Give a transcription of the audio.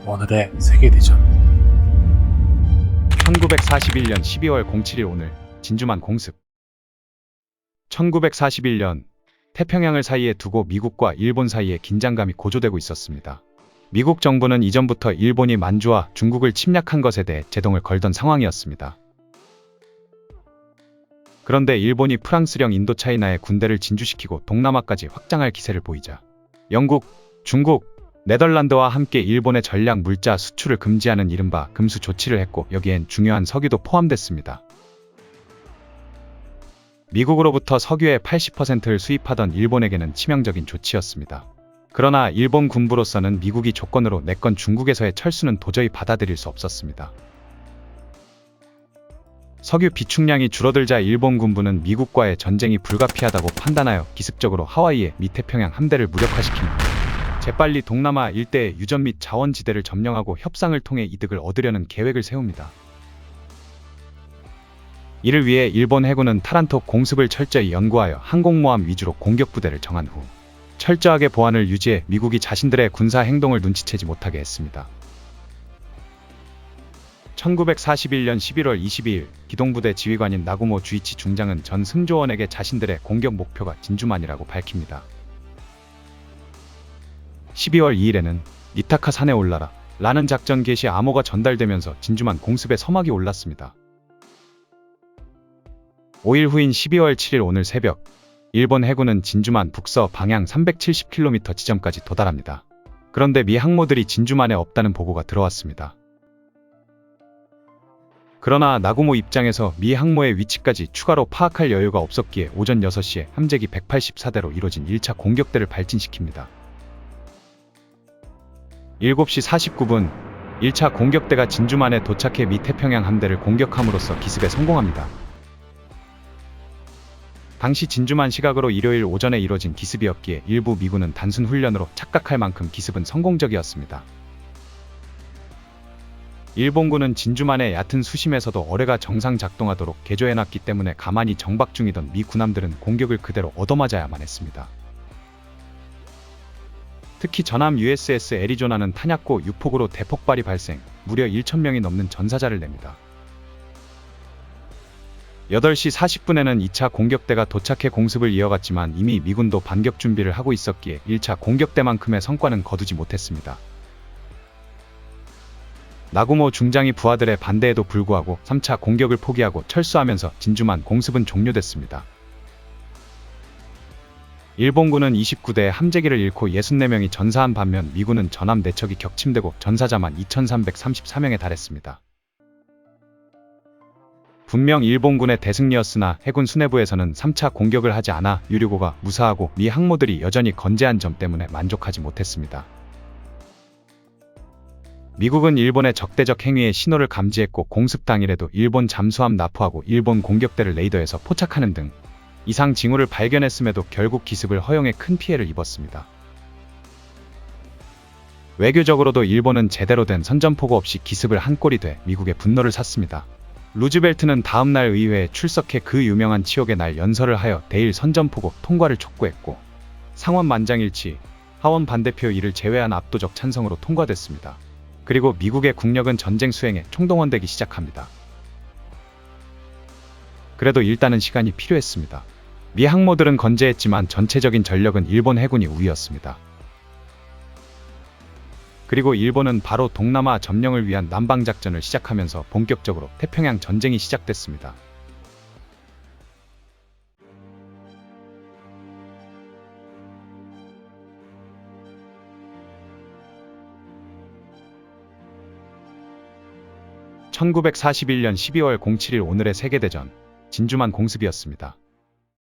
오늘의 세계대전. 1941년 12월 07일 오늘 진주만 공습. 1941년 태평양을 사이에 두고 미국과 일본 사이에 긴장감이 고조되고 있었습니다. 미국 정부는 이전부터 일본이 만주와 중국을 침략한 것에 대해 제동을 걸던 상황이었습니다. 그런데 일본이 프랑스령 인도차이나에 군대를 진주시키고 동남아까지 확장할 기세를 보이자 영국, 중국, 네덜란드와 함께 일본의 전략 물자 수출을 금지하는 이른바 금수 조치를 했고, 여기엔 중요한 석유도 포함됐습니다. 미국으로부터 석유의 80%를 수입하던 일본에게는 치명적인 조치였습니다. 그러나 일본 군부로서는 미국이 조건으로 내건 중국에서의 철수는 도저히 받아들일 수 없었습니다. 석유 비축량이 줄어들자 일본 군부는 미국과의 전쟁이 불가피하다고 판단하여 기습적으로 하와이에 미태평양 함대를 무력화시킵니다. 재빨리 동남아 일대의 유전 및 자원지대를 점령하고 협상을 통해 이득을 얻으려는 계획을 세웁니다. 이를 위해 일본 해군은 타란토 공습을 철저히 연구하여 항공모함 위주로 공격부대를 정한 후 철저하게 보안을 유지해 미국이 자신들의 군사 행동을 눈치채지 못하게 했습니다. 1941년 11월 22일 기동부대 지휘관인 나구모 주이치 중장은 전 승조원에게 자신들의 공격 목표가 진주만이라고 밝힙니다. 12월 2일에는 이타카 산에 올라라 라는 작전 개시 암호가 전달되면서 진주만 공습의 서막이 올랐습니다. 5일 후인 12월 7일 오늘 새벽 일본 해군은 진주만 북서 방향 370km 지점까지 도달합니다. 그런데 미 항모들이 진주만에 없다는 보고가 들어왔습니다. 그러나 나구모 입장에서 미 항모의 위치까지 추가로 파악할 여유가 없었기에 오전 6시에 함재기 184대로 이뤄진 1차 공격대를 발진시킵니다. 7시 49분 1차 공격대가 진주만에 도착해 미 태평양 함대를 공격함으로써 기습에 성공합니다. 당시 진주만 시각으로 일요일 오전에 이뤄진 기습이었기에 일부 미군은 단순 훈련으로 착각할 만큼 기습은 성공적이었습니다. 일본군은 진주만의 얕은 수심에서도 어뢰가 정상 작동하도록 개조해놨기 때문에 가만히 정박 중이던 미 군함들은 공격을 그대로 얻어맞아야만 했습니다. 특히 전함 USS 애리조나는 탄약고 유폭으로 대폭발이 발생, 무려 1,000명이 넘는 전사자를 냅니다. 8시 40분에는 2차 공격대가 도착해 공습을 이어갔지만 이미 미군도 반격 준비를 하고 있었기에 1차 공격대만큼의 성과는 거두지 못했습니다. 나구모 중장이 부하들의 반대에도 불구하고 3차 공격을 포기하고 철수하면서 진주만 공습은 종료됐습니다. 일본군은 29대의 함재기를 잃고 64명이 전사한 반면 미군은 전함 4척이 격침되고 전사자만 2,334명에 달했습니다. 분명 일본군의 대승리였으나 해군 수뇌부에서는 3차 공격을 하지 않아 유류고가 무사하고 미 항모들이 여전히 건재한 점 때문에 만족하지 못했습니다. 미국은 일본의 적대적 행위의 신호를 감지했고 공습 당일에도 일본 잠수함 납포하고 일본 공격대를 레이더에서 포착하는 등 이상 징후를 발견했음에도 결국 기습을 허용해 큰 피해를 입었습니다. 외교적으로도 일본은 제대로 된 선전포고 없이 기습을 한 꼴이 돼 미국의 분노를 샀습니다. 루즈벨트는 다음날 의회에 출석해 그 유명한 치욕의 날 연설을 하여 대일 선전포고 통과를 촉구했고 상원 만장일치, 하원 반대표 이를 제외한 압도적 찬성으로 통과됐습니다. 그리고 미국의 국력은 전쟁 수행에 총동원되기 시작합니다. 그래도 일단은 시간이 필요했습니다. 미 항모들은 건재했지만 전체적인 전력은 일본 해군이 우위였습니다. 그리고 일본은 바로 동남아 점령을 위한 남방작전을 시작하면서 본격적으로 태평양 전쟁이 시작됐습니다. (1941년 12월 07일) 오늘의 세계대전 진주만 공습이었습니다.